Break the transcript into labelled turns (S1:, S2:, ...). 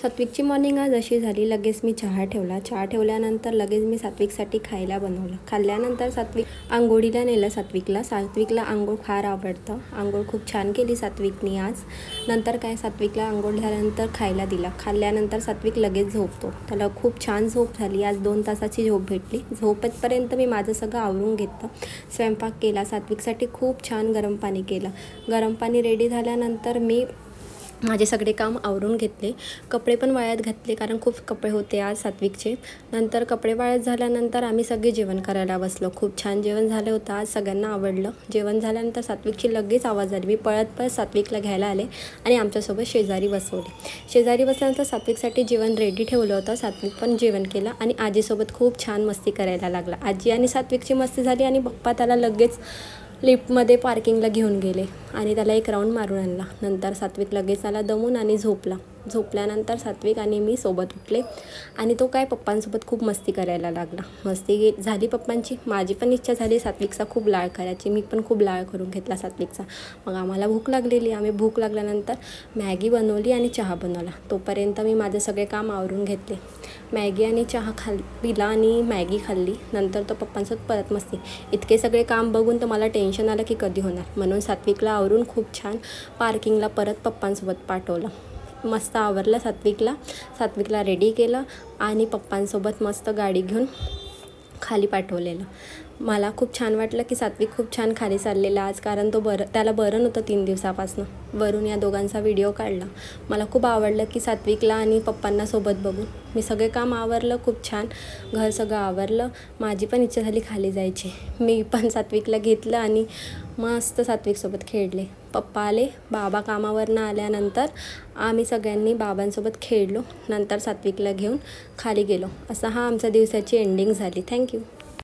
S1: सात्विकची morning आज अशी झाली, लगेच मी चहा ठेवला. चहा ठेवल्यानंतर लगेच मी सात्विकसाठी खायला बनवलं. खाल्ल्यानंतर सात्विक आंघोळीला नेलं. सात्विकला आंघोळ फार आवडतं. आंघोळ खूप छान केली सात्विकनी आज. नंतर काय, सात्विकला आंघोळ झाल्यानंतर खायला दिला. खाल्ल्यानंतर सात्विक लगेच झोपतो. त्याला खूप छान झोप झाली. आज 2 तासाची झोप भेटली. झोपेपर्यंत मी माझं सगळं आवरून घेतलं. स्वयंपाक केला. सात्विकसाठी खूप छान गरम पाणी केलं. गरम पाणी रेडी झाल्यानंतर मी माझे सगळे काम आवरून घेतले. कपडे पण वाळत घातले, कारण खूप कपडे होते आज सात्विकचे. नंतर कपडे वाळत झाल्यानंतर आम्ही सगळे जेवण करायला बसलो. खूप छान जेवण झालं होतं आज, सगळ्यांना आवडलं. जेवण झाल्यानंतर सात्विकची लगेच आवाज आली. मी पळत सात्विकला घ्यायला आले आणि आमच्यासोबत शेजारी बसवले. शेजारी बसल्यानंतर सात्विकसाठी जेवण रेडी ठेवलं होतं. सात्विक पण जेवण केलं आणि आजीसोबत खूप छान मस्ती करायला लागला. आजी आणि सात्विकची मस्ती झाली आणि पप्पा त्याला लगेच लिफ्टमध्ये पार्किंगला घेऊन गेले आणि त्याला एक राऊंड मारून आणला. नंतर सात्विक लगेच आला दमून आणि झोपला. झोपल्यानंतर सात्विक आणि मी सोबत उठले आणि तो काय पप्पांसोबत खूप मस्ती करायला लागला. मस्ती झाली पप्पांची. माझी पण इच्छा झाली सात्विकचा खूप लाड करायची. मी पण खूप लाड करून घेतला सात्विकचा. मग आम्हाला भूक लागलेली. आम्ही भूक लागल्यानंतर मॅगी बनवली आणि चहा बनवला. तोपर्यंत मी माझे सगळे काम आवरून घेतले. मॅगी आणि चहा पिला आणि मॅगी खाल्ली. नंतर तो पप्पांसोबत परत मस्ती. इतके सगळे काम बघून तर मला टेन्शन आलं की कधी होणार. म्हणून सात्विकला आवरून खूप छान पार्किंगला परत पप्पांसोबत पाठवलं. मस्त आवरलं सात्विकला रेडी केलं आणि पप्पांसोबत मस्त गाडी घेऊन खाली पाठवलेलं. मला खूप छान वाटलं की सात्विक खूप छान खाली चाललेला आज, कारण त्याला बरं नव्हतं 3 दिवसापासून. वरून या दोघांचा व्हिडिओ काढला. मला खूप आवडलं की सात्विकला आणि पप्पांना सोबत बघून. मी सगळे काम आवरलं खूप छान. घर सगळं आवरलं. माझी पण इच्छा झाली खाली जायची. मी पण सात्विकला घेतलं आणि मस्त सात्विकसोबत खेळले. पप्पा आले. बाबा कामावरनं आल्यानंतर आम्ही सगळ्यांनी बाबांसोबत खेळलो. नंतर सात्विकला घेऊन खाली गेलो. असा हा आमच्या दिवसाची एंडिंग झाली. थँक्यू.